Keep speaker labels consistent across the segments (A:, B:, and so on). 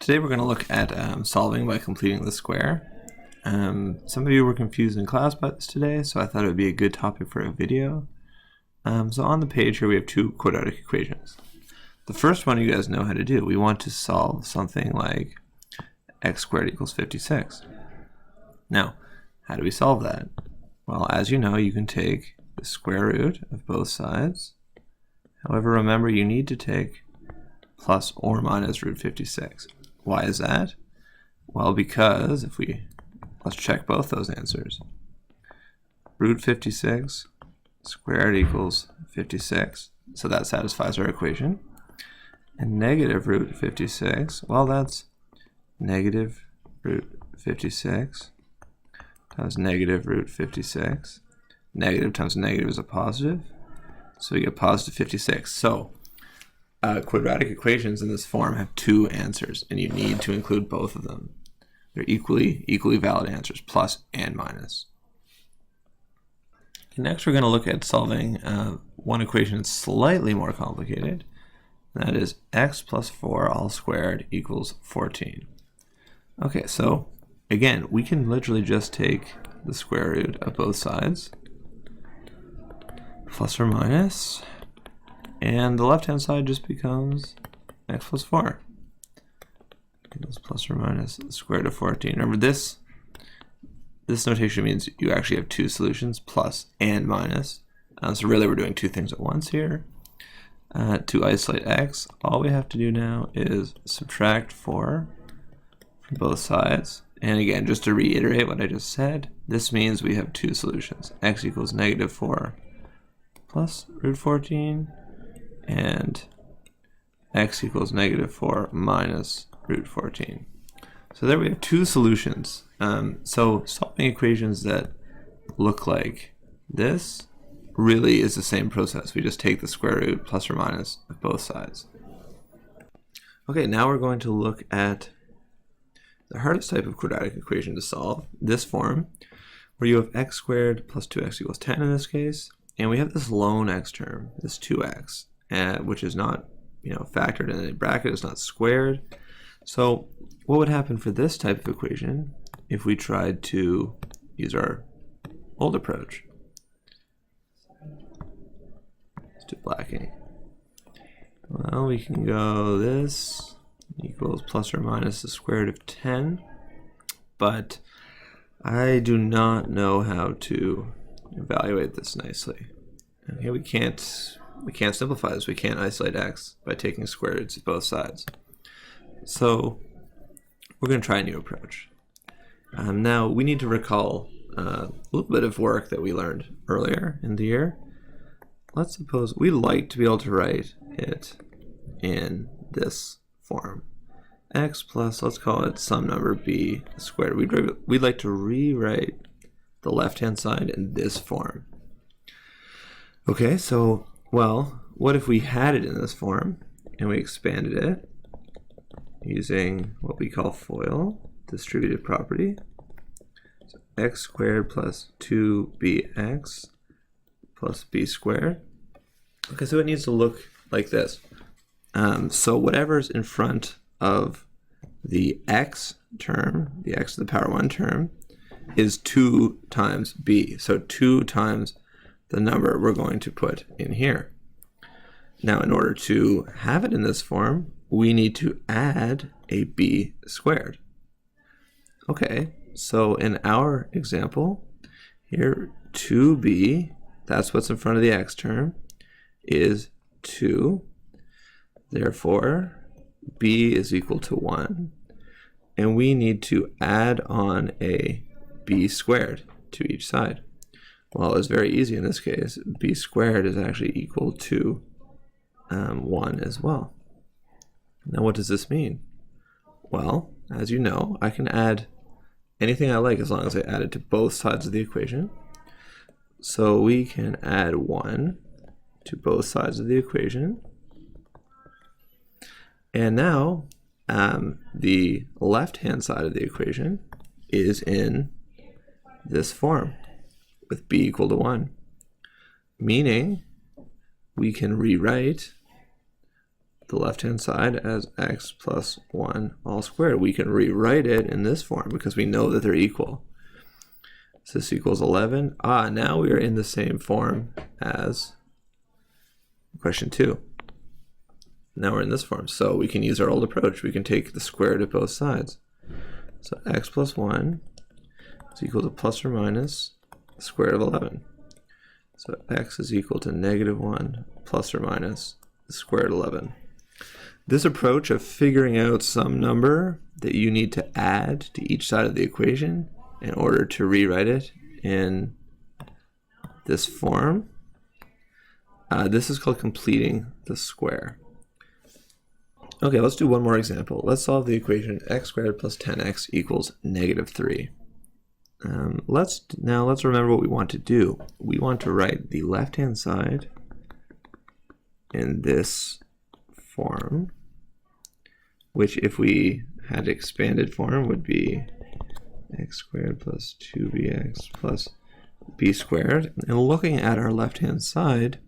A: Today we're going to look at solving by completing the square. Some of you were confused in class about this today, so I thought it would be a good topic for a video. So on the page here we have two quadratic equations. The first one you guys know how to do. We want to solve something like x squared equals 56. Now, how do we solve that? Well, as you know, you can take the square root of both sides. However, remember you need to take plus or minus root 56. Why is that? Well, because let's check both those answers. Root 56 squared equals 56, so that satisfies our equation. And negative root 56, well, that's negative root 56 times negative root 56. Negative times negative is a positive, so we get positive 56. So quadratic equations in this form have two answers, and you need to include both of them. They're equally valid answers, plus and minus. Okay, next we're going to look at solving one equation that's slightly more complicated. That is x plus 4 all squared equals 14. Okay, so again, we can literally just take the square root of both sides, plus or minus, and the left-hand side just becomes x plus 4. Equals plus or minus the square root of 14. Remember, this notation means you actually have two solutions, plus and minus. So really we're doing two things at once here. To isolate x, all we have to do now is subtract 4 from both sides. And again, just to reiterate what I just said, this means we have two solutions. X equals negative 4 plus root 14, and x equals negative 4 minus root 14. So there we have two solutions. So solving equations that look like this really is the same process. We just take the square root plus or minus of both sides. Okay, now we're going to look at the hardest type of quadratic equation to solve, this form, where you have x squared plus 2x equals 10 in this case, and we have this lone x term, this 2x, which is not factored in a bracket, it's not squared. So what would happen for this type of equation if we tried to use our old approach? Let's do blacking. Well, we can go this equals plus or minus the square root of 10, but I do not know how to evaluate this nicely. Okay, we can't simplify this. We can't isolate x by taking square roots of both sides. So we're going to try a new approach. Now we need to recall a little bit of work that we learned earlier in the year. Let's suppose we like to be able to write it in this form. X plus, let's call it some number b squared. We'd like to rewrite the left-hand side in this form. Okay, so, well, what if we had it in this form and we expanded it using what we call FOIL, distributive property? So x squared plus 2bx plus b squared. Okay, so it needs to look like this. So whatever's in front of the x term, the x to the power 1 term, is 2 times b. So 2 times the number we're going to put in here. Now, in order to have it in this form, we need to add a b squared. Okay, so in our example, here 2b, that's what's in front of the x term, is 2. Therefore, b is equal to 1. And we need to add on a b squared to each side. Well, it's very easy in this case. B squared is actually equal to 1 as well. Now, what does this mean? Well, as you know, I can add anything I like as long as I add it to both sides of the equation. So we can add 1 to both sides of the equation. And now the left-hand side of the equation is in this form with b equal to 1, meaning we can rewrite the left-hand side as x plus 1 all squared. We can rewrite it in this form because we know that they're equal. So this equals 11. Now we are in the same form as question 2. Now we're in this form, so we can use our old approach. We can take the square root of both sides. So x plus 1 is equal to plus or minus the square root of 11. So x is equal to -1 plus or minus the square root of 11. This approach of figuring out some number that you need to add to each side of the equation in order to rewrite it in this form, this is called completing the square. Okay, let's do one more example. Let's solve the equation x squared plus 10x equals -3. Let's remember what we want to do. We want to write the left-hand side in this form, which if we had expanded form would be x squared plus 2bx plus b squared. And looking at our left-hand side,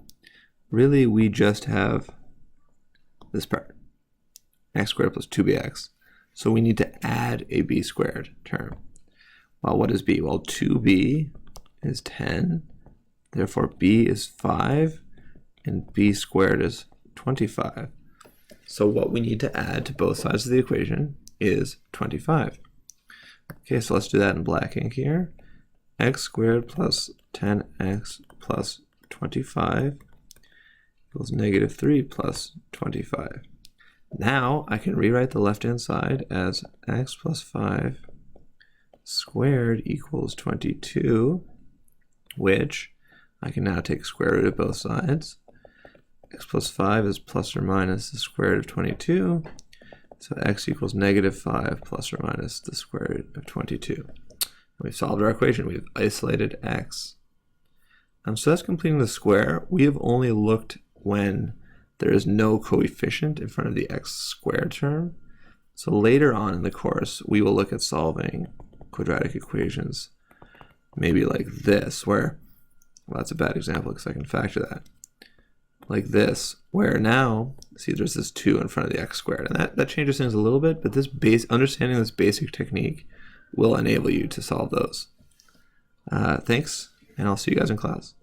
A: really we just have this part, x squared plus 2bx. So we need to add a b squared term. Well, what is b? Well, 2b is 10, therefore b is 5, and b squared is 25. So what we need to add to both sides of the equation is 25. Okay, so let's do that in black ink here. X squared plus 10x plus 25 equals -3 plus 25. Now I can rewrite the left-hand side as x plus 5 squared equals 22, which I can now take square root of both sides. X plus 5 is plus or minus the square root of 22, so x equals -5 plus or minus the square root of 22. We've solved our equation. We've isolated x. So that's completing the square. We have only looked when there is no coefficient in front of the x squared term. So later on in the course, we will look at solving quadratic equations maybe like this, where, well, that's a bad example because I can factor that. Like this, where now, see, there's this 2 in front of the x squared, and that changes things a little bit, but understanding this basic technique will enable you to solve those. Thanks, and I'll see you guys in class.